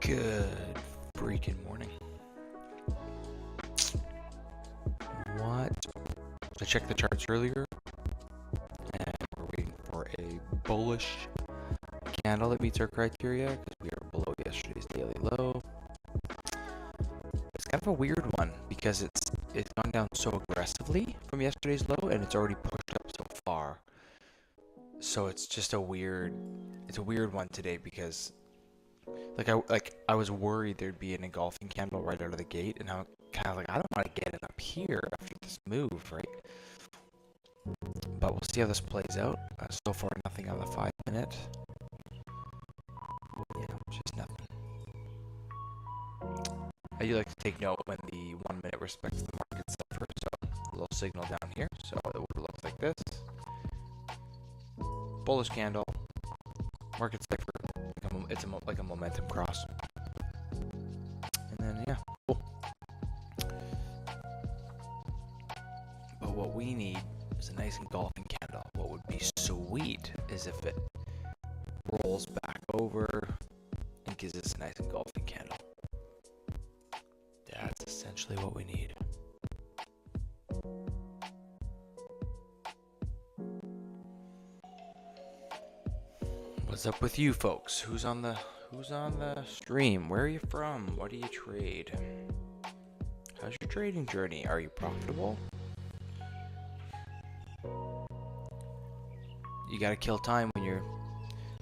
Good freaking morning. What? I checked the charts earlier, and we're waiting for a bullish candle that meets our criteria because we are below yesterday's daily low. It's kind of a weird one because it's gone down so aggressively from yesterday's low, and it's already pushed up so far. So it's just a weird one today because I was worried there'd be an engulfing candle right out of the gate, and I'm kind of like, I don't want to get it up here after this move, right? But we'll see how this plays out. So far, nothing on the 5-minute. Yeah, just nothing. I do like to take note when the 1 minute respects the market cipher, so a little signal down here. So it would look like this. Bullish candle, market cipher, it's like a momentum cross. And then, yeah, cool. But what we need is a nice engulfing candle. What would be sweet is if it rolls back over and gives us a nice engulfing candle. That's essentially what we need. What's up with you folks? Who's on the stream? Where are you from? What do you trade? How's your trading journey? Are you profitable? You gotta kill time when you're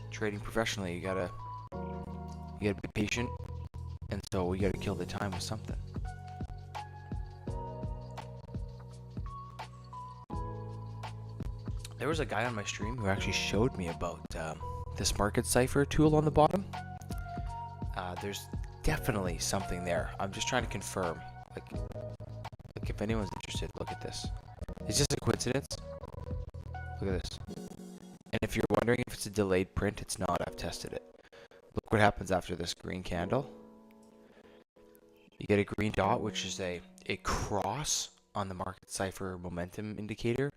trading professionally. You gotta be patient, and so we gotta kill the time with something. There was a guy on my stream who actually showed me about this market cipher tool on the bottom. There's definitely something there. I'm just trying to confirm. Like if anyone's interested, look at this. Is this a coincidence? Look at this. And if you're wondering if it's a delayed print, it's not. I've tested it. Look what happens after this green candle. You get a green dot, which is a cross on the market cipher momentum indicator.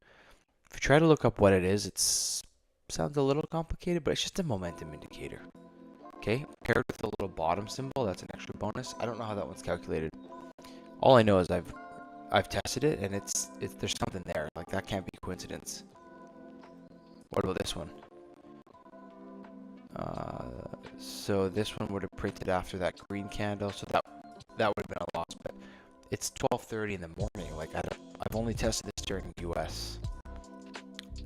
If you try to look up what it is, it sounds a little complicated, but it's just a momentum indicator. Okay, paired with the little bottom symbol, that's an extra bonus. I don't know how that one's calculated. All I know is I've tested it, and it's there's something there. Like, that can't be coincidence. What about this one? So this one would have printed after that green candle, so that would have been a loss. But it's 12:30 in the morning. Like, I've only tested this during U.S.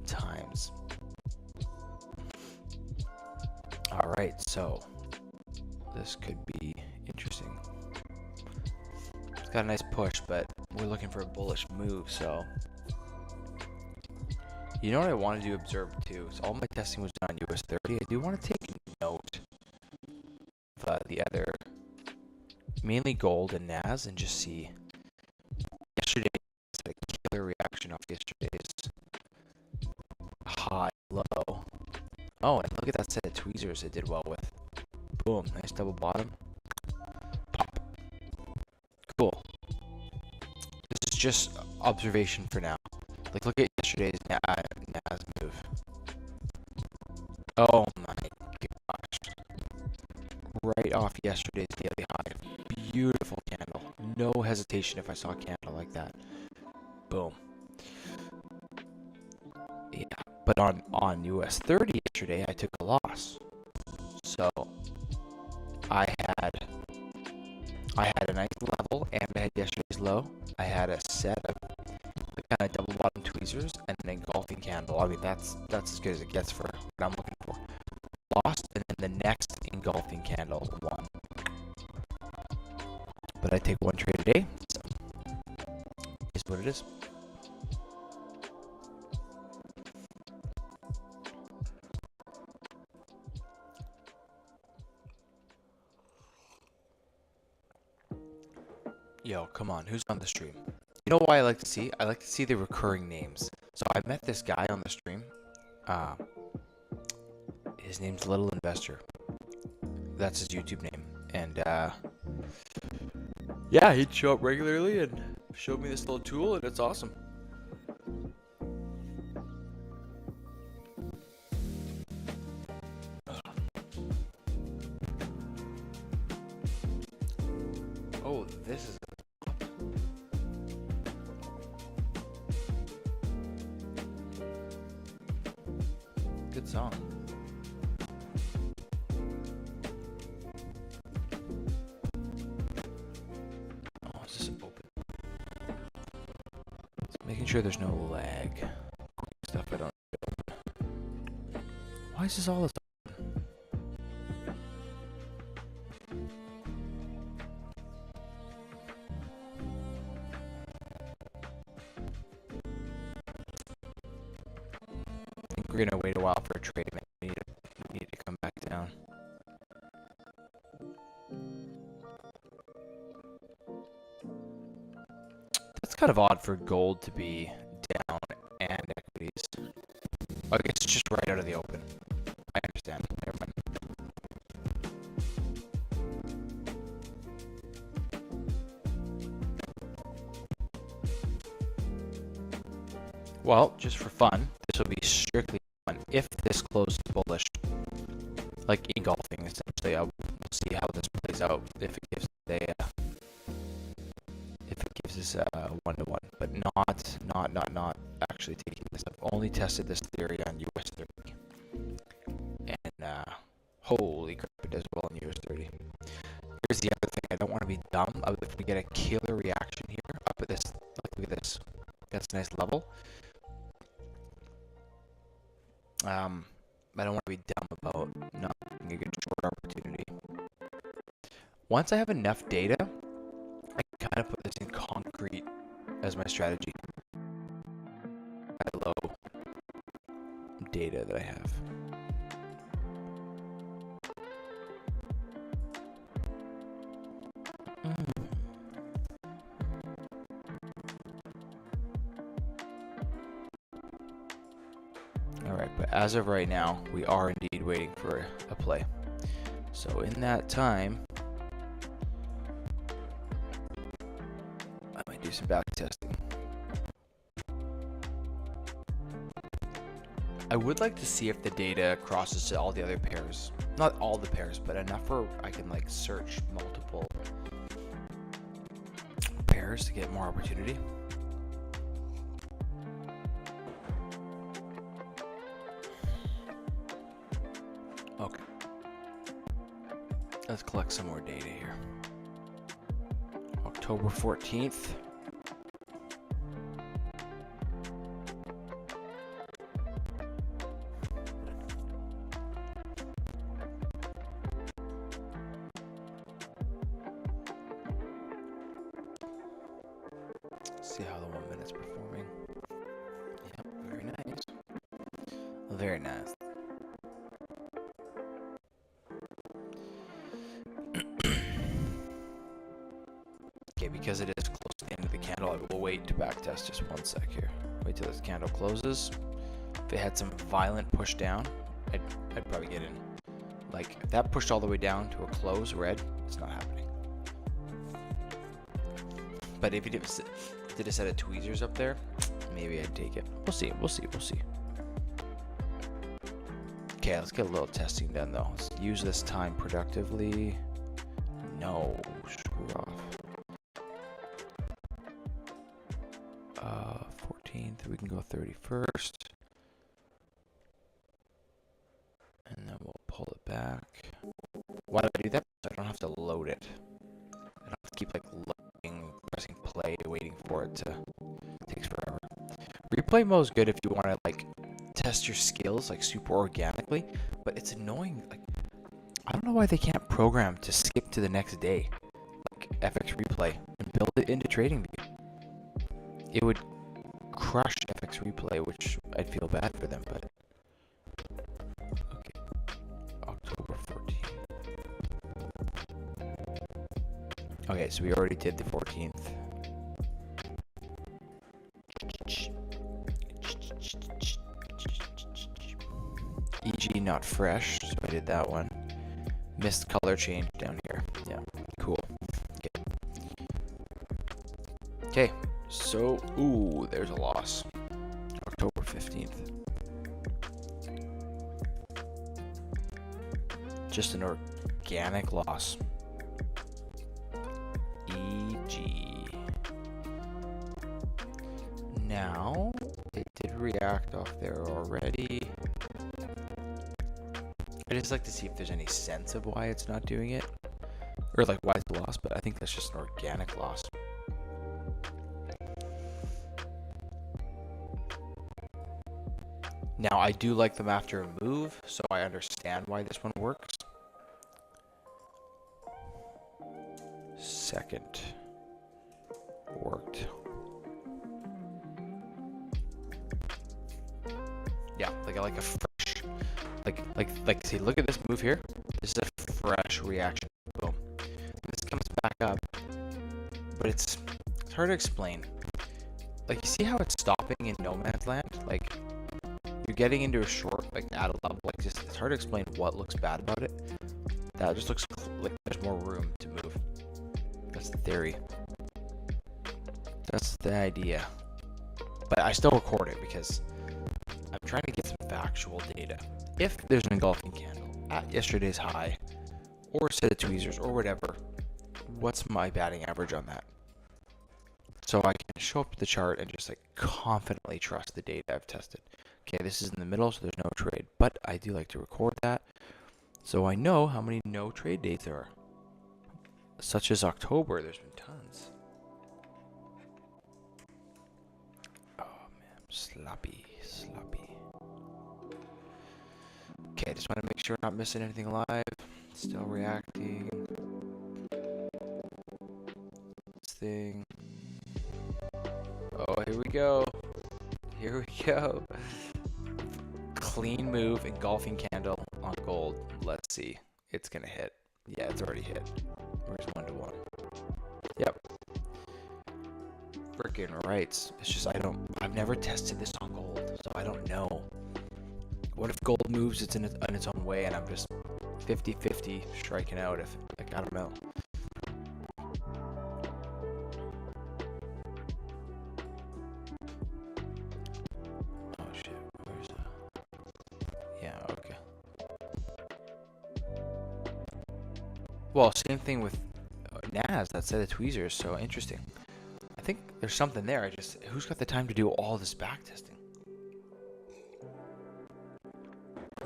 times. All right, so this could be interesting. It's got a nice push, but we're looking for a bullish move, so. You know what I want to do, observe too, so all my testing was done on US 30. I do want to take note of the other, mainly gold and NAS, and just see. Yesterday was a killer reaction off yesterday's high, low. Oh, and look at that set of tweezers it did well with. Boom, nice double bottom. Pop. Cool. This is just observation for now. Like, look at yesterday's NAS move. Oh my gosh. Right off yesterday's daily high. Beautiful candle. No hesitation if I saw a candle like that. Boom. Yeah, but on US 30 yesterday, I took a loss. So I had a nice level, and I had yesterday's low. I had a set of kind of double bottom tweezers and an engulfing candle. I mean, that's as good as it gets for what I'm looking for. Lost, and then the next engulfing candle won. But I take one trade a day, so is what it is. Yo, come on, who's on the stream? You know why I like to see? I like to see the recurring names. So I met this guy on the stream. His name's Little Investor. That's his YouTube name. And yeah, he'd show up regularly and showed me this little tool, and it's awesome. Good song. Oh, is this open? Making sure there's no lag. Stuff I don't. Why is this all this? I think we're gonna wait a while for a trade. We need to come back down. That's kind of odd for gold to be down and equities. I guess it's just right out of the open. I understand. Never mind. Well, just for fun, this will be strictly fun. If this closes bullish, like engulfing, essentially, we'll see how this plays out. If it gives us a 1-to-1, but not actually taking this. I've only tested this theory on US 30, and holy crap, it does well on US 30. Here's the other thing. I don't want to be dumb. If we get a killer reaction here up at this, like look at this, that's a nice level. I don't want to be dumb about not getting a good short opportunity. Once I have enough data, I can kind of put this in concrete as my strategy. Low data that I have. Alright, but as of right now, we are indeed waiting for a play. So in that time, I might do some back testing. I would like to see if the data crosses to all the other pairs. Not all the pairs, but enough where I can like search multiple pairs to get more opportunity. Okay. Let's collect some more data here. October 14th. See how the 1 minute's performing. Yep, very nice. Very nice. Okay, because it is close to the end of the candle, I will wait to backtest just 1 sec here. Wait till this candle closes. If it had some violent push down, I'd probably get in. Like, if that pushed all the way down to a close red, it's not happening. But if it did a set of tweezers up there, maybe I'd take it. We'll see, we'll see, we'll see. Okay, let's get a little testing done though. Let's use this time productively. No, screw off. 14th, we can go 31st. And then we'll pull it back. Why do I do that? So I don't have to load it. I don't have to keep like loading, pressing play, waiting for it to. It takes forever. Replay mode is good if you want to like test your skills like super organically, but it's annoying. Like, I don't know why they can't program to skip to the next day, like FX replay, and build it into TradingView. It would crush FX replay, which I'd feel bad for them, but okay. October 14th. Okay, so we already did the 14th. EG not fresh, so I did that one. Missed color change down here. Yeah, cool. Okay, so, ooh, there's a loss. October 15th. Just an organic loss. EG. Now, it did react off there already. just like to see if there's any sense of why it's not doing it, or like why it's lost, but I think that's just an organic loss. Now, I do like them after a move, so I understand why this one works. Second worked. Yeah, like I like a fresh, like see, look at this move here. This is a fresh reaction. Boom. This comes back up, but it's hard to explain. Like, you see how it's stopping in no man's land? Like, you're getting into a short, like, at a level, like, just, it's hard to explain what looks bad about it. That just looks like there's more room to move. That's the theory. That's the idea. But I still record it because I'm trying to get some factual data. If there's an engulfing candle at yesterday's high, or a set of tweezers, or whatever, what's my batting average on that? So I can show up the chart and just like confidently trust the data I've tested. Okay, this is in the middle, so there's no trade, but I do like to record that so I know how many no trade days there are. Such as October, there's been tons. Oh man, sloppy. Okay, just want to make sure I'm not missing anything live. Still reacting. This thing. Oh, here we go. Clean move, engulfing candle on gold. Let's see. It's gonna hit. Yeah, it's already hit. Where's 1-to-1? Yep. Freaking rights. It's just I've never tested this on gold, so I don't know. What if gold moves in its own way and I'm just 50-50 striking out? If, like, I don't know. Oh shit, where's that? Yeah, okay. Well, same thing with Naz, that set of tweezers, so interesting. I think there's something there. Who's got the time to do all this back testing?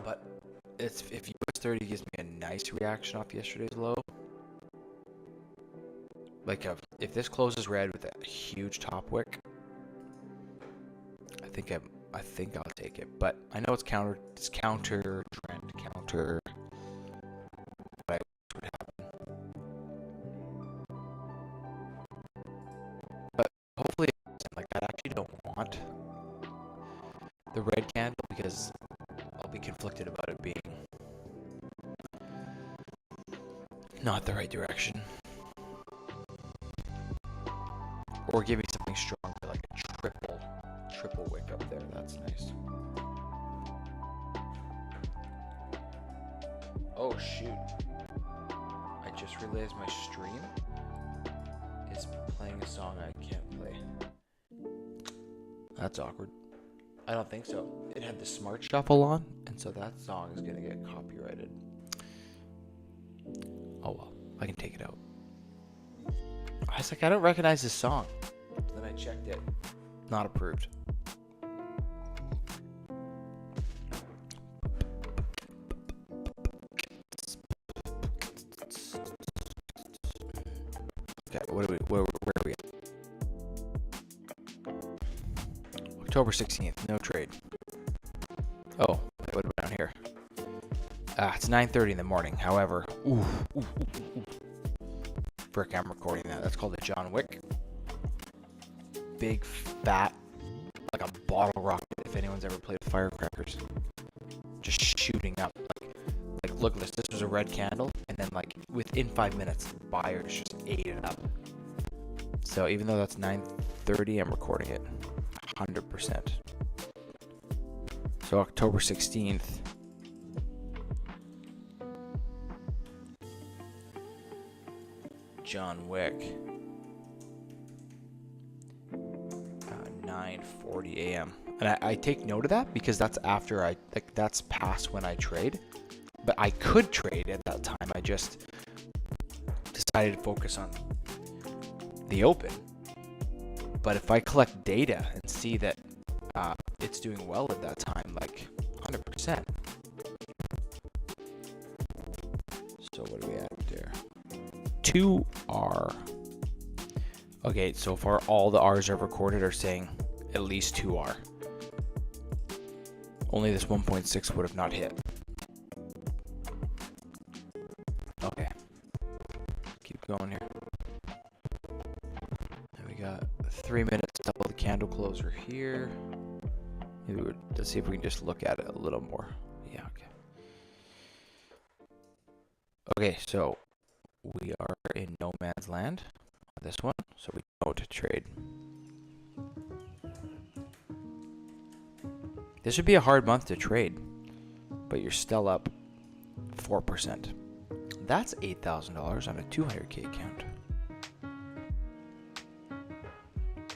But if US 30 gives me a nice reaction off yesterday's low, like if this closes red with a huge top wick, I think I'll take it. But I know it's counter trend, counter. But what would happen? But hopefully, like, I actually don't want the red candle because I'll be conflicted about it being not the right direction. Or give me something stronger, like a triple wick up there. That's nice. Oh shoot. I just realized my stream is playing a song I can't play. That's awkward. I don't think so. It had the smart shuffle on, and so that song is gonna get copyrighted. Oh well, I can take it out. I was like, I don't recognize this song. So then I checked it. Not approved. Okay, where are we at? October 16th, no trade. Oh, what about down here? It's 9:30 in the morning. However, frick, I'm recording that. That's called a John Wick. Big, fat, like a bottle rocket. If anyone's ever played firecrackers, just shooting up. Like look at this. This was a red candle, and then like within 5 minutes, buyers just ate it up. So even though that's 9:30, I'm recording it 100%. So October 16th. John Wick. 9:40 a.m. And I take note of that because that's after that's past when I trade. But I could trade at that time. I just decided to focus on the open. But if I collect data and see that it's doing well at that time, like 100%. 2R. Okay, so far all the R's I've recorded are saying at least 2R. Only this 1.6 would have not hit. Okay. Keep going here. And we got 3 minutes till the candle closer here. Let's see if we can just look at it a little more. Yeah, okay. Okay, so we are in no man's land on this one, so we don't trade. This would be a hard month to trade, but you're still up 4%. That's $8,000 on a 200K account.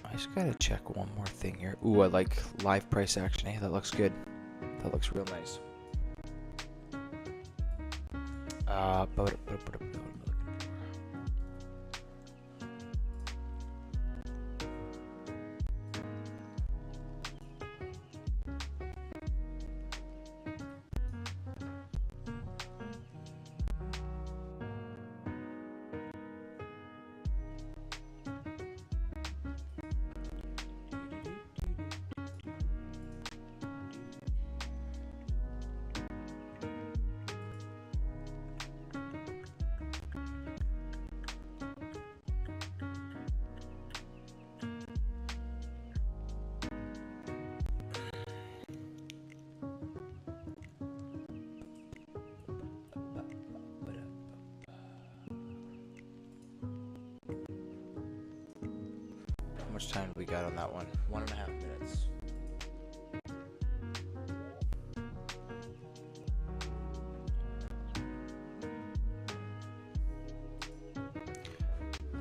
I just gotta check one more thing here. Ooh, I like live price action. Hey, that looks good. That looks real nice. How much time do we got on that one? 1.5 minutes.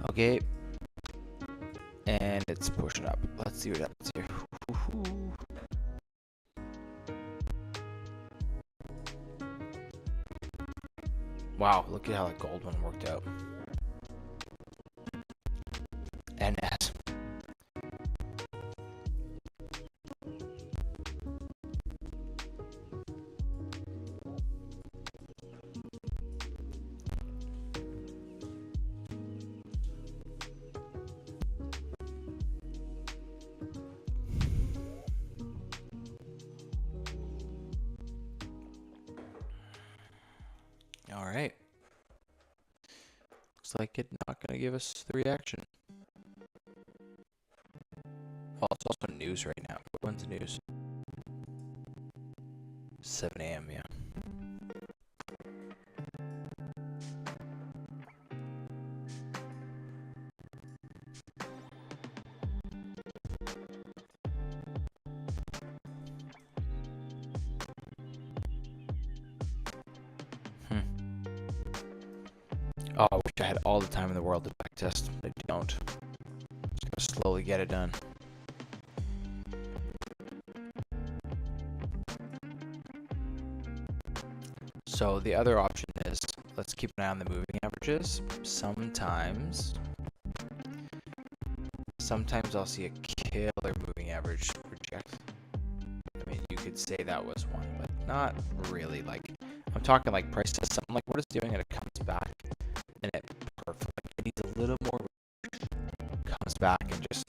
Okay. And it's pushing up. Let's see what happens here. Wow, look at how the gold one worked out. NS. All right. Looks like it's not going to give us the reaction. Well, it's also news right now. When's the news? 7 a.m., yeah. Oh, I wish I had all the time in the world to backtest. I don't. Just gonna slowly get it done. So the other option is, let's keep an eye on the moving averages. Sometimes I'll see a killer moving average reject. I mean, you could say that was one, but not really. Like, I'm talking like price test, something like what it's doing, and it comes back, and it perfect. Like, it needs a little more, comes back and just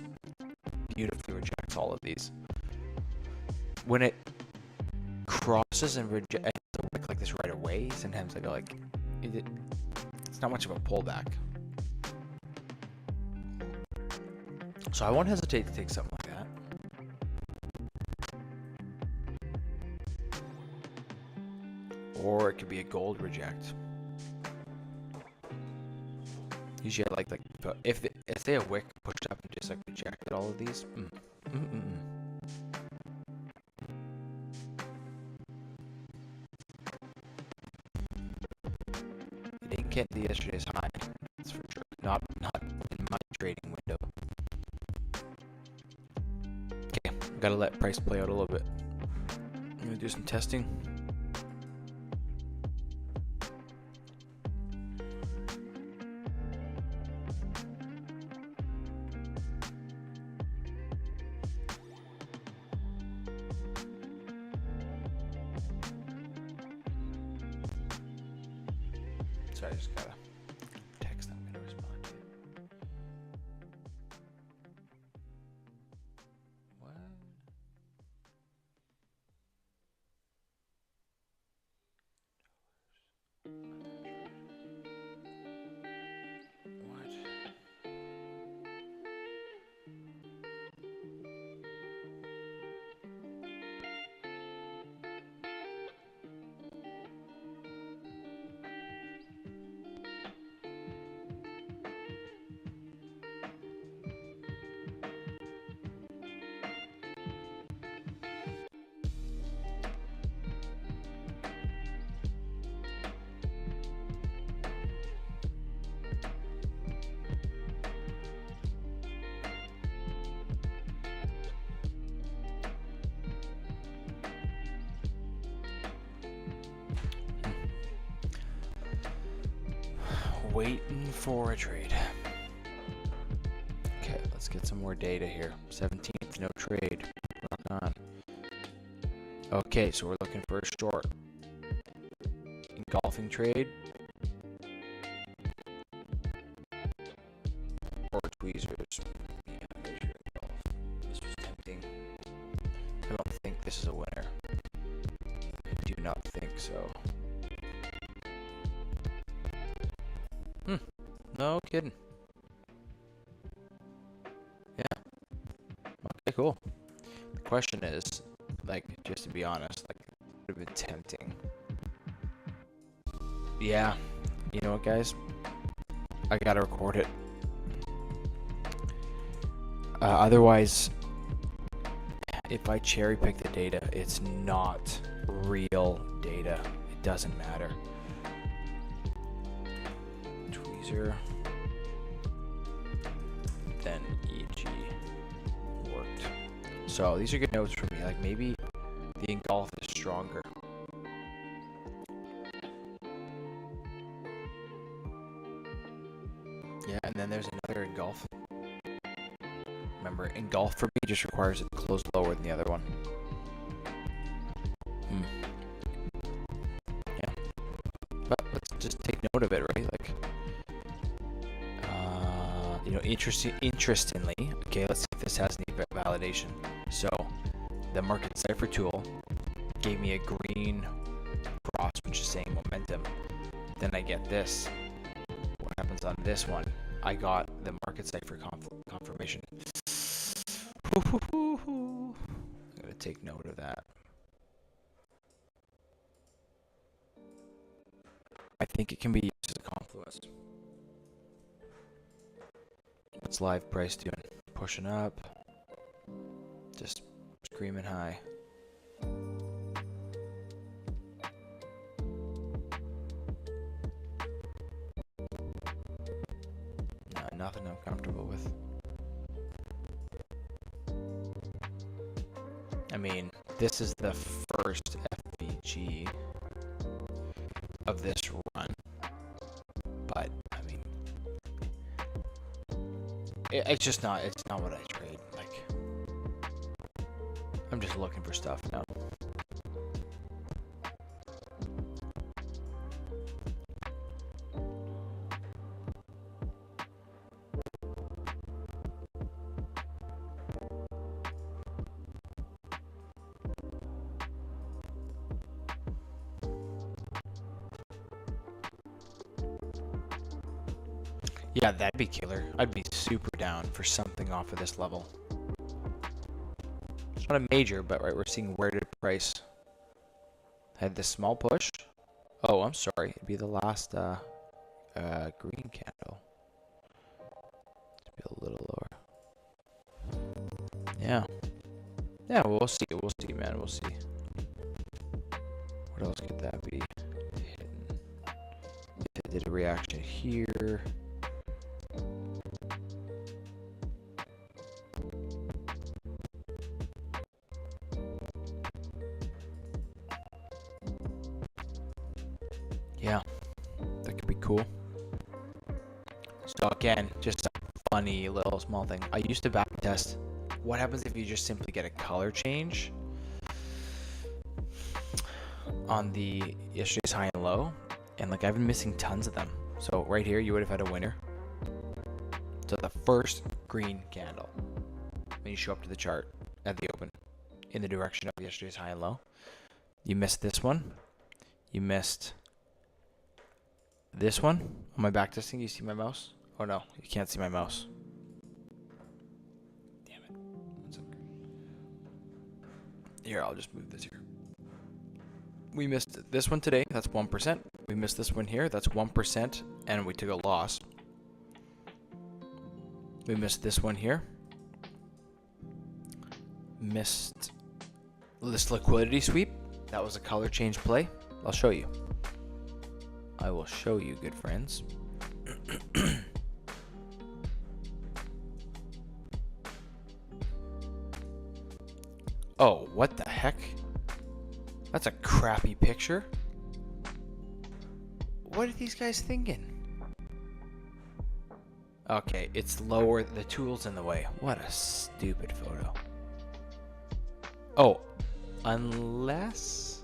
beautifully rejects all of these. When it crosses and rejects like this right away, sometimes I go like, it's not much of a pullback. So I won't hesitate to take something like that. Or it could be a gold reject. Usually I like if say a wick pushed up and just like rejected all of these. It didn't get to yesterday's high, that's for sure. Not in my trading window. Okay, gotta let price play out a little bit. I'm gonna do some testing. Sorry, I just gotta text them. What? Waiting for a trade. Okay, let's get some more data here. 17th, no trade. Rock on. Okay, so we're looking for a short. Engulfing trade. Or tweezers. Yeah, there's your engulf. This was tempting. I don't think this is a winner. I do not think so. No kidding. Yeah. Okay, cool. The question is, like, just to be honest, like, it would have been tempting. Yeah. You know what, guys? I gotta record it. Otherwise, if I cherry pick the data, it's not real data. It doesn't matter. Tweezer. Then EG worked. So these are good notes for me. Like maybe the engulf is stronger. Yeah, and then there's another engulf. Remember, engulf for me just requires it to close lower than the other one. Yeah. But let's just take note of it, right? Like, you know, interestingly, okay, let's see if this has any validation. So, the market cipher tool gave me a green cross, which is saying momentum. Then I get this. What happens on this one? I got the market cipher confirmation. I'm gonna take note of that. I think it can be used as a confluence. What's live price doing? Pushing up. Just screaming high. No, nothing I'm comfortable with. I mean, this is the first FVG of this run, but I mean, it's just not. It's not what I trade. Like, I'm just looking for stuff now. Yeah, that'd be killer. I'd be super down for something off of this level. It's not a major, but right, we're seeing where did price had this small push. Oh, I'm sorry. It'd be the last green candle. It'd be a little lower. Yeah. Yeah, we'll see. We'll see, man. We'll see. What else could that be? If it did a reaction here. Yeah, that could be cool. So again, just a funny little small thing. I used to back test. What happens if you just simply get a color change on the yesterday's high and low? And like I've been missing tons of them. So right here, you would have had a winner. So the first green candle, when you show up to the chart at the open, in the direction of yesterday's high and low, you missed this one. You missed This one on my back testing, you see my mouse? Oh no, you can't see my mouse. Damn it. One sec. Here, I'll just move this here. We missed this one today, that's 1%. We missed this one here, that's 1%, and we took a loss. We missed this one here. Missed this liquidity sweep. That was a color change play. I'll show you. I will show you, good friends. Oh, what the heck? That's a crappy picture. What are these guys thinking? Okay, it's lower. The tool's in the way. What a stupid photo. Oh, unless...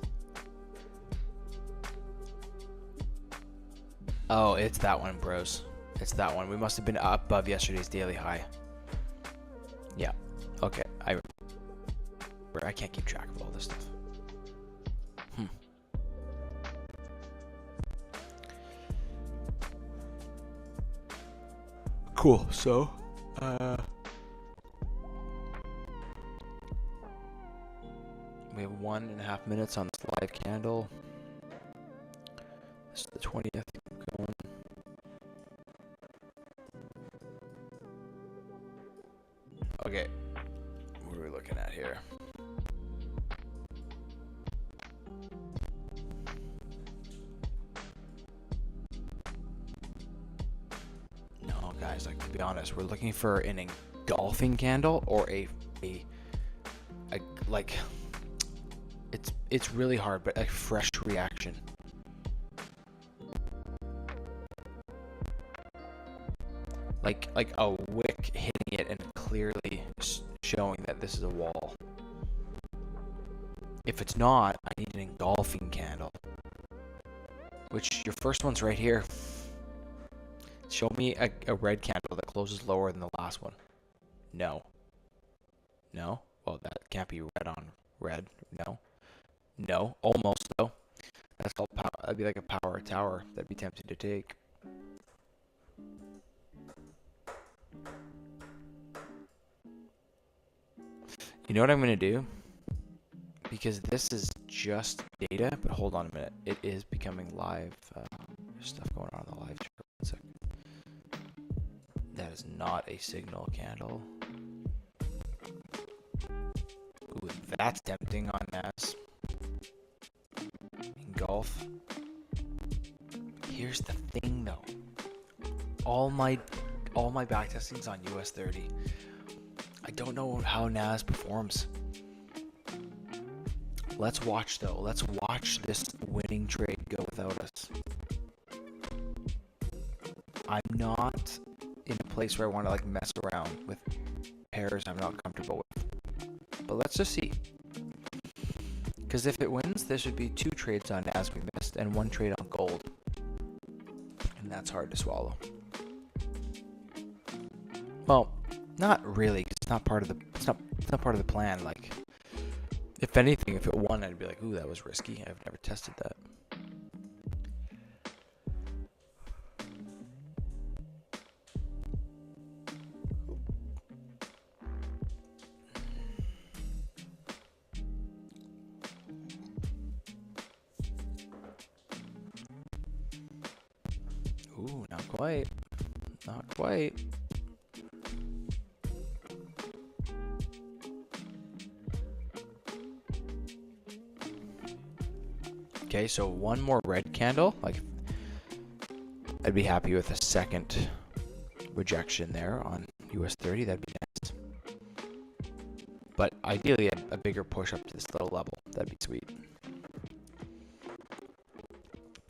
Oh, it's that one, bros. It's that one. We must have been up above yesterday's daily high. Yeah. Okay. I can't keep track of all this stuff. Cool. So, we have 1.5 minutes on this live candle. This is the 20th. Going. Okay. What are we looking at here? No, guys, like, to be honest, we're looking for an engulfing candle or a like, it's really hard, but a fresh reaction. Like a wick hitting it and clearly showing that this is a wall. If it's not, I need an engulfing candle. Which, your first one's right here. Show me a red candle that closes lower than the last one. No. No? Well, that can't be red on red. No. No. Almost, though. That's called power. That'd be like a power tower. That'd be tempting to take. You know what I'm going to do? Because this is just data, but hold on a minute. It is becoming live. There's stuff going on in the live chat. 1 second. That is not a signal candle. Ooh, that's tempting on NAS. Engulf. Here's the thing, though. All my backtesting's on US 30. I don't know how NAS performs. Let's watch, though. Let's watch this winning trade go without us. I'm not in a place where I want to like mess around with pairs I'm not comfortable with. But let's just see. Because if it wins, there should be 2 trades on NAS we missed and 1 trade on gold. And that's hard to swallow. Well, not really, 'cause it's not part of the it's not part of the plan. Like, if anything, if it won, I'd be like, ooh, that was risky. I've never tested that. Ooh, not quite. Not quite. Okay, so 1 more red candle. Like, I'd be happy with a second rejection there on US 30. That'd be nice. But ideally, a bigger push up to this little level. That'd be sweet.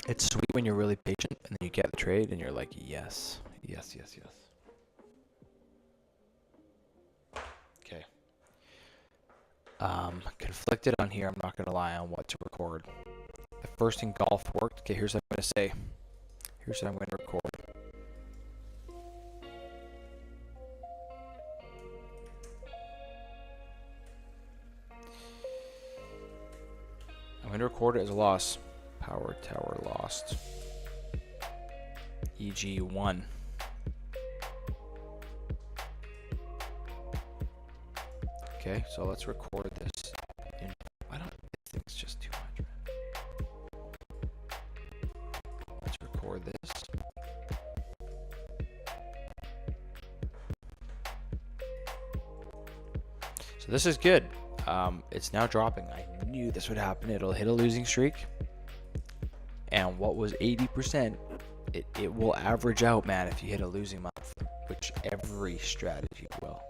It's sweet when you're really patient and then you get the trade and you're like, yes, yes, yes, yes. Okay. Conflicted on here. I'm not going to lie on what to record. The first engulf worked. Okay, here's what I'm going to say. Here's what I'm going to record. I'm going to record it as a loss. Power tower lost. EG 1. Okay, so let's record this. I don't think it's just too much, man. Let's record this. So this is good. It's now dropping. I knew this would happen. It'll hit a losing streak. And what was 80%, it will average out, man, if you hit a losing month, which every strategy will.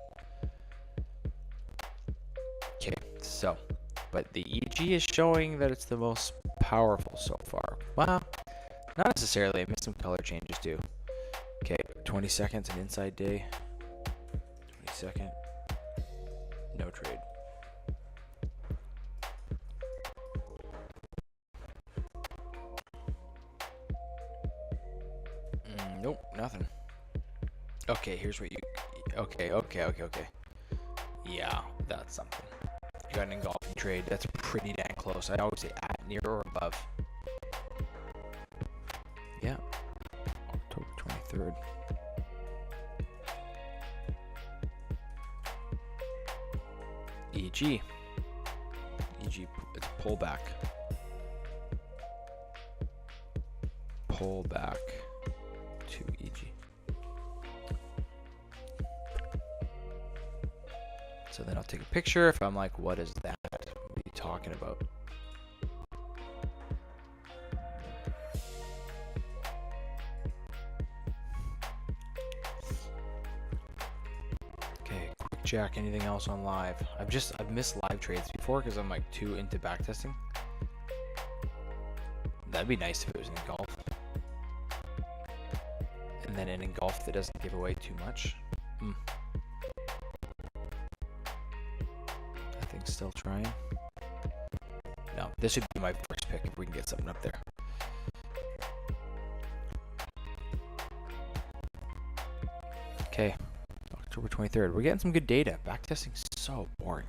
Okay, so, but the EG is showing that it's the most powerful so far. Well, not necessarily. I missed some color changes too. Okay, 20 seconds, an inside day. 22nd, no trade. Nope, nothing. Okay, here's what you... Okay. Yeah, that's something. You got an engulfing trade. That's pretty dang close. I always say at, near, or above. Yeah. October 23rd. EG. EG, it's pullback. Pullback to EG. So then I'll take a picture if I'm like, what is that? What are you talking about? Okay, quick check. Anything else on live? I've missed live trades before because I'm like too into backtesting. That'd be nice if it was an engulf. And then an engulf that doesn't give away too much. I think still trying. No, this should be my first pick if we can get something up there. Okay, October 23rd. We're getting some good data. Backtesting's so boring.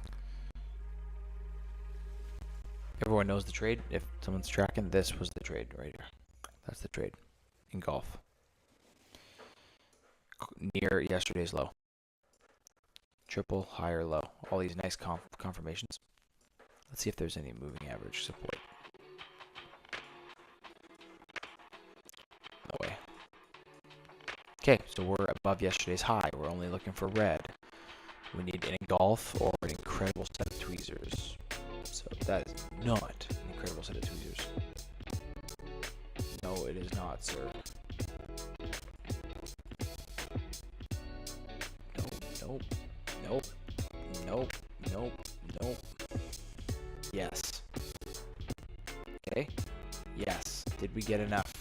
Everyone knows the trade. If someone's tracking, this was the trade right here. That's the trade. Engulf. Near yesterday's low. Triple, higher, low. All these nice confirmations. Let's see if there's any moving average support. No way. Okay, so we're above yesterday's high. We're only looking for red. We need an engulf or an incredible set of tweezers. So that is not an incredible set of tweezers. No, it is not, sir. Nope. Yes. Okay. Yes. Did we get enough?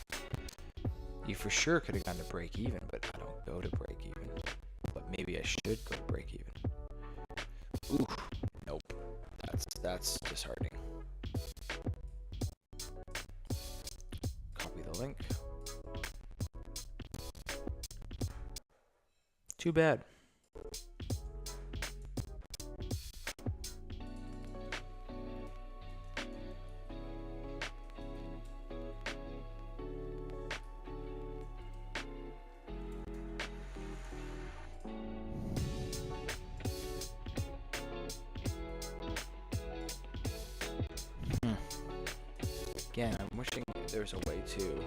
You for sure could have gone to break even, but I don't go to break even. But maybe I should go to break even. Ooh. Nope. That's disheartening. Copy the link. Too bad. Again, I'm wishing there's a way to...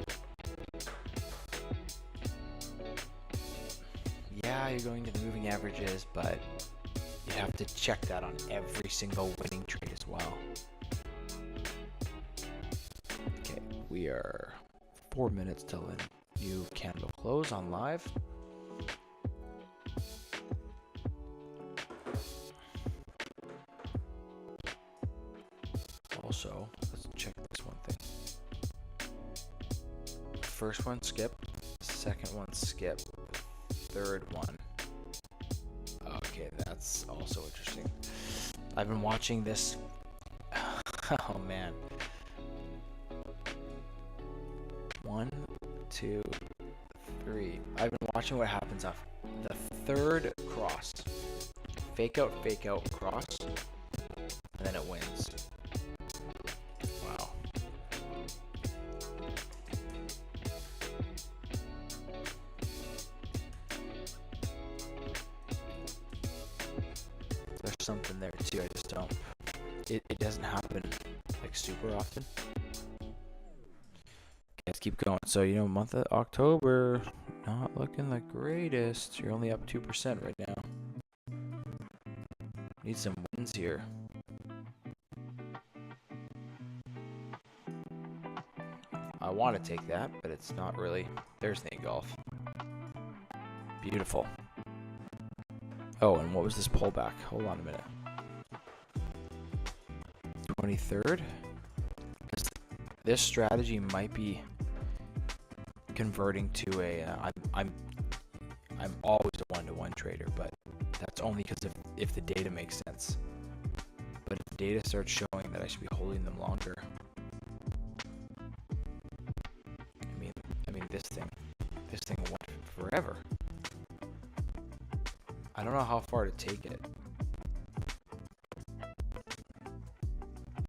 Yeah, you're going to the moving averages, but you have to check that on every single winning trade as well. Okay, we are 4 minutes till a new candle close on live. Also, let's check this one thing. First one, skip. Second one, skip. Third one. Okay, that's also interesting. I've been watching this. Oh man. 1, 2, 3. I've been watching what happens off the third cross. Fake out, cross. And then it wins. Wow. something there too. I just don't. It doesn't happen like super often. Let's keep going. So, you know, month of October, not looking the greatest. You're only up 2% right now. Need some wins here. I want to take that, but it's not really. There's the golf. Beautiful. Oh, and what was this pullback? Hold on a minute. 23rd? This strategy might be converting to a I'm always a one-to-one trader, but that's only because if the data makes sense. But if the data starts showing that I should be holding them longer, I mean this thing went forever. I don't know how far to take it.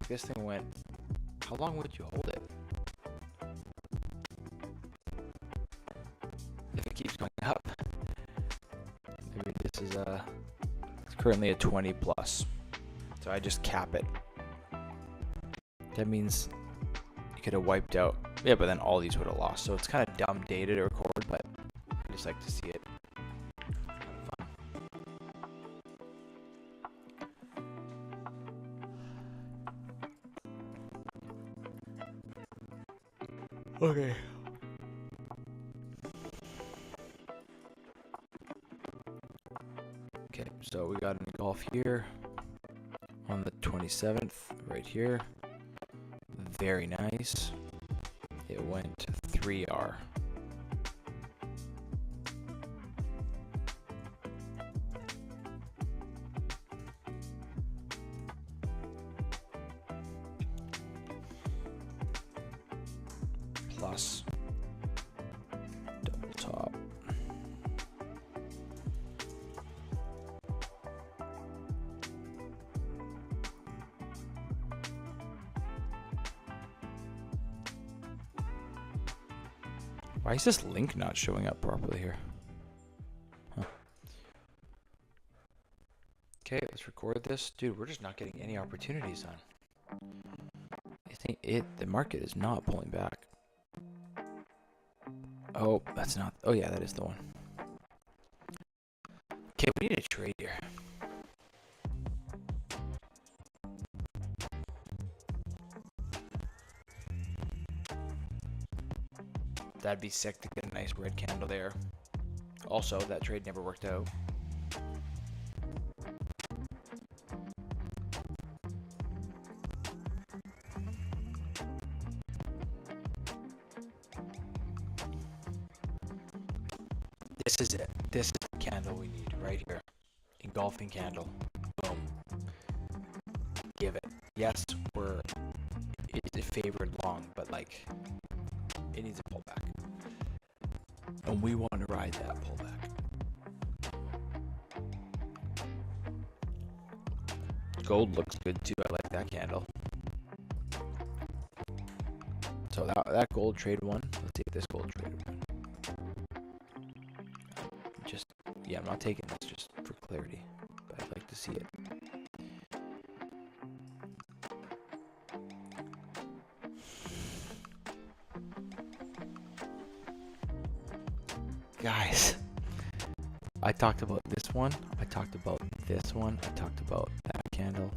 This thing went. How long would you hold it? If it keeps going up. I mean, this is it's currently a 20 plus. So I just cap it. That means you could have wiped out. Yeah, but then all these would have lost. So it's kind of dumb data to record, but I just like to see it. Okay. Okay, so we got an golf here on the 27th, right here. Very nice. It went 3R. Plus double top. Why is this link not showing up properly here? Huh. Okay, let's record this. Dude, we're just not getting any opportunities on. I think the market is not pulling back. Oh, that's not. Oh, yeah, that is the one. Okay, we need a trade here. That'd be sick to get a nice red candle there. Also, that trade never worked out. This is it. This is the candle we need right here. Engulfing candle. Boom. Give it. Yes, it's a favored long, but like it needs a pullback. And we want to ride that pullback. Gold looks good too. I like that candle. So that gold trade won. Let's take this gold trade one. Yeah, I'm not taking this just for clarity, but I'd like to see it. Guys, I talked about this one, I talked about this one, I talked about that candle.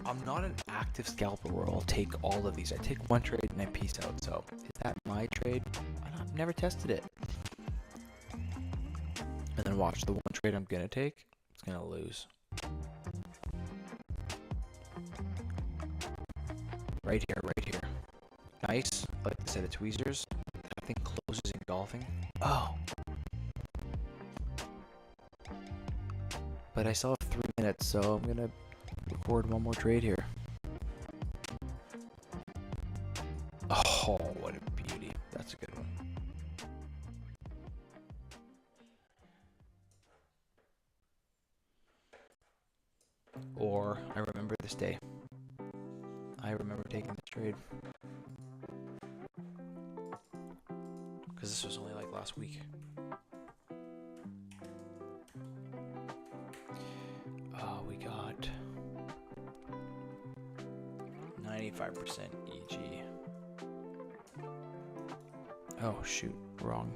I'm not an active scalper where I'll take all of these. I take one trade and I peace out. So is that my trade? I've never tested it. And then watch the one trade I'm gonna take, it's gonna lose. Right here, right here. Nice. Like I said, it's tweezers. I think closes engulfing. Oh. But I still have 3 minutes, so I'm gonna record one more trade here. Oh, what a beauty. That's a good one. Or I remember this day. I remember taking this trade. Because this was only like last week. 95% EG. Oh shoot, wrong.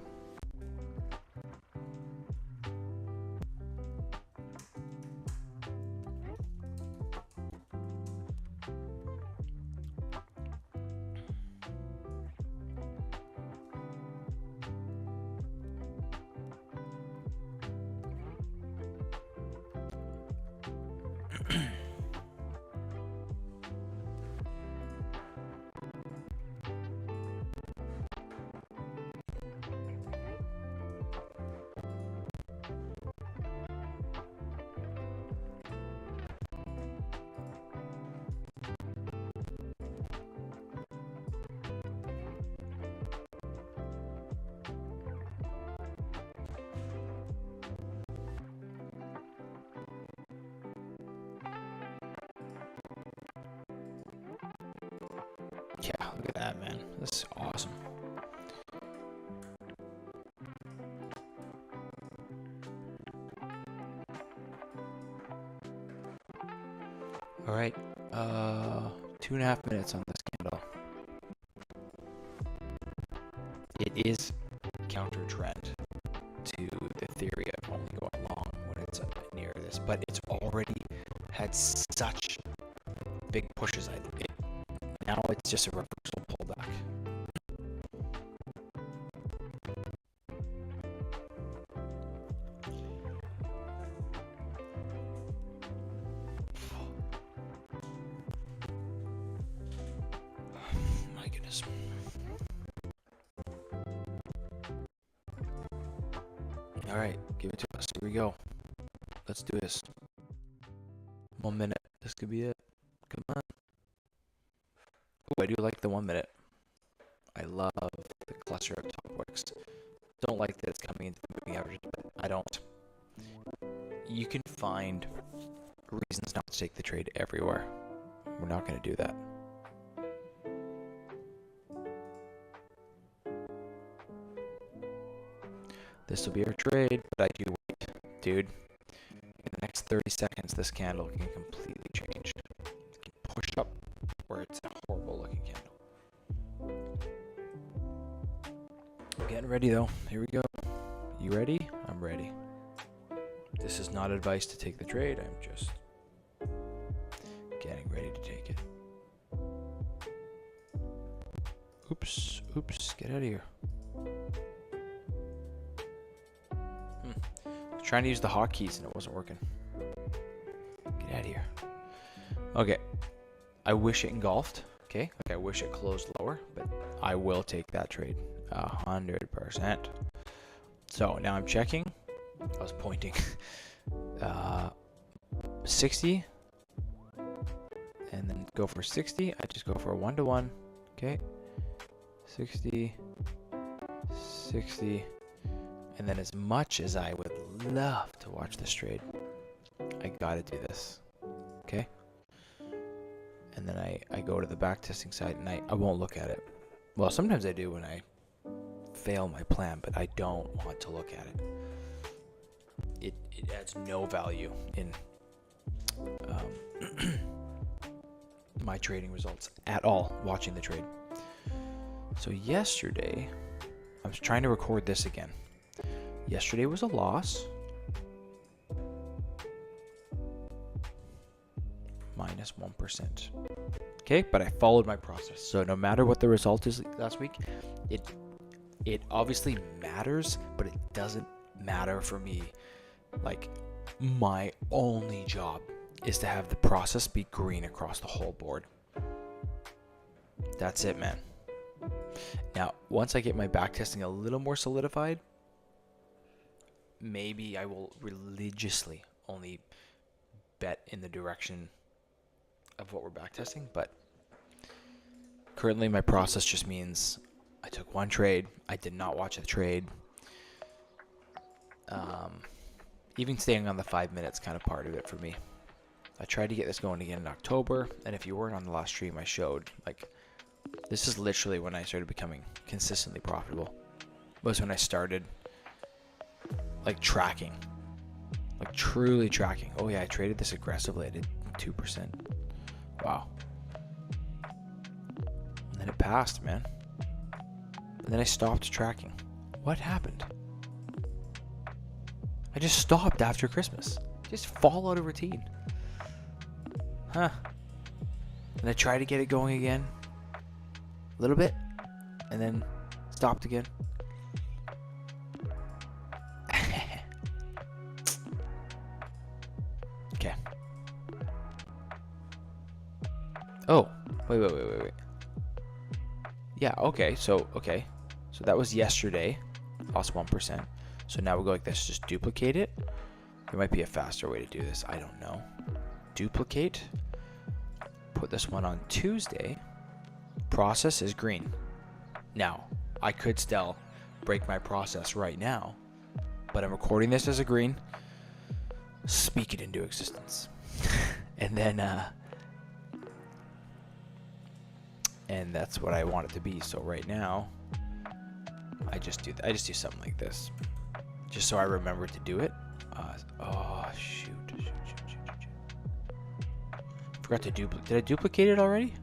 Yeah, look at that, man. This is awesome. All right, 2.5 minutes on this candle. It is counter trend to the theory of only going long when it's near this, but it's already had such big pushes. Now it's just a reversal pullback. My goodness. All right, give it to us. Here we go. Let's do this. 1 minute. This could be it. Come on. Oh, I do like the 1 minute. I love the cluster of top wicks. Don't like that it's coming into the moving averages, but I don't. You can find reasons not to take the trade everywhere. We're not going to do that. This will be our trade, but I do wait. Dude, in the next 30 seconds, this candle can completely change. It can push up where it's a horrible looking candle. Getting ready though. Here we go. You ready? I'm ready. This is not advice to take the trade. I'm just getting ready to take it. Oops. Get out of here. Trying to use the hotkeys and it wasn't working. Get out of here. Okay. I wish it engulfed. Okay. Like I wish it closed lower, but I will take that trade 100%. So now I'm checking. I was pointing 60 and then go for 60. I just go for a 1-to-1. Okay. 60, and then as much as I would love to watch this trade, I gotta do this, okay? And then I go to the back testing site and I won't look at it. Well, sometimes I do when I fail my plan, but I don't want to look at it. It adds no value in my trading results at all, watching the trade. So yesterday, I was trying to record this again. Yesterday was a loss. Minus 1%. Okay, but I followed my process. So no matter what the result is last week, it obviously matters, but it doesn't matter for me. Like, my only job is to have the process be green across the whole board. That's it, man. Now, once I get my back testing a little more solidified, maybe I will religiously only bet in the direction of what we're back testing, but currently my process just means I took one trade. I did not watch the trade. Even staying on the 5 minutes kind of part of it for me. I tried to get this going again in October, and if you weren't on the last stream, I showed, like, this is literally when I started becoming consistently profitable. Was when I started, like, tracking. Like, truly tracking. Oh, yeah, I traded this aggressively. I did 2%. Wow. And it passed, man. And then I stopped tracking. What happened? I just stopped after Christmas. Just fall out of routine. Huh. And I tried to get it going again. A little bit. And then stopped again. Okay. Oh. Wait. Yeah, okay. So that was yesterday. Lost 1%. So now we'll go like this. Just duplicate it. There might be a faster way to do this. I don't know. Duplicate. Put this one on Tuesday. Process is green. Now, I could still break my process right now, but I'm recording this as a green. Speak it into existence. And then, and that's what I want it to be. So right now, I just do something like this, just so I remember to do it. Oh shoot. Forgot to duplicate. Did I duplicate it already?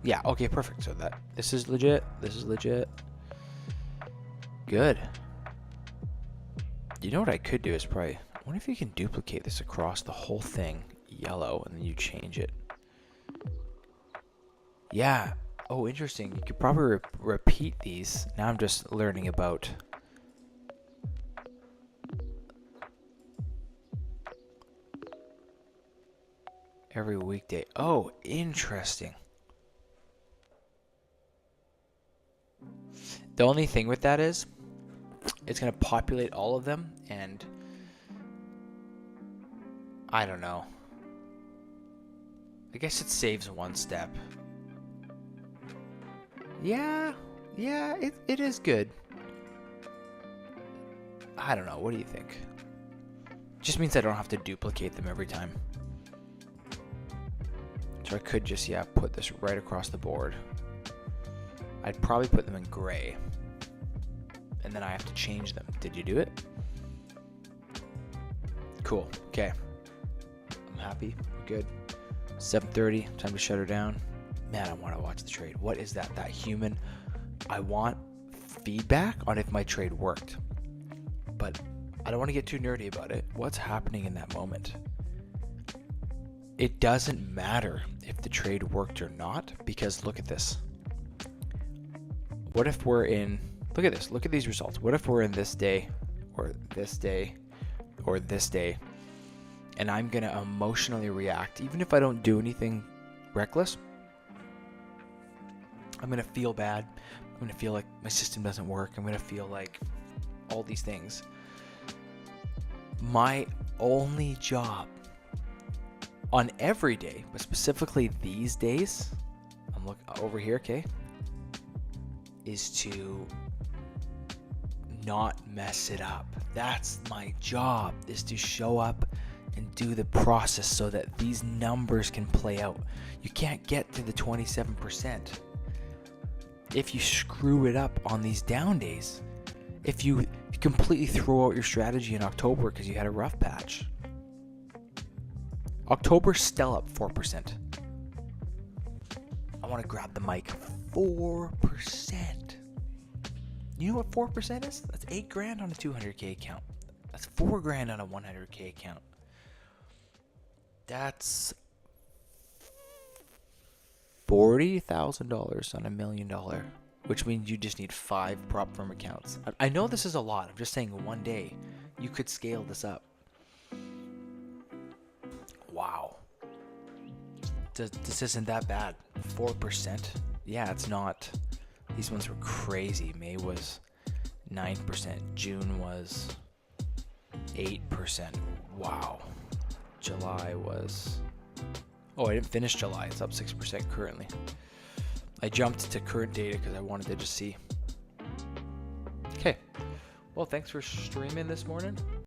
Yeah, okay, perfect. So this is legit. This is legit. Good. You know what I could do is probably, I wonder if you can duplicate this across the whole thing, yellow, and then you change it. Yeah. Oh, interesting. You could probably repeat these. Now I'm just learning about every weekday. Oh, interesting. The only thing with that is it's going to populate all of them, and I don't know. I guess it saves one step. Yeah, it is good. I don't know. What do you think? Just means I don't have to duplicate them every time. So I could just, put this right across the board. I'd probably put them in gray. And then I have to change them. Did you do it? Cool. Okay. I'm happy. We're good. 7:30. Time to shut her down. Man, I want to watch the trade. What is that? That human. I want feedback on if my trade worked. But I don't want to get too nerdy about it. What's happening in that moment? It doesn't matter if the trade worked or not, because look at this. What if we're in, look at this, look at these results. What if we're in this day, or this day, or this day, and I'm going to emotionally react, even if I don't do anything reckless? I'm going to feel bad. I'm going to feel like my system doesn't work. I'm going to feel like all these things. My only job on every day, but specifically these days, I'm looking over here, okay, is to not mess it up. That's my job, is to show up and do the process so that these numbers can play out. You can't get to the 27% if you screw it up on these down days. If you completely throw out your strategy in October because you had a rough patch. October's still up 4%. I want to grab the mic. 4%. You know what 4% is? That's $8,000 on a 200K account. That's $4,000 on a 100K account. That's $40,000 on $1 million, which means you just need 5 prop firm accounts. I know this is a lot. I'm just saying one day you could scale this up. Wow. This isn't that bad. 4%. Yeah, it's not. These ones were crazy. May was 9%. June was 8%. Wow. July was... Oh, I didn't finish July. It's up 6% currently. I jumped to current data because I wanted to just see. Okay. Well, thanks for streaming this morning.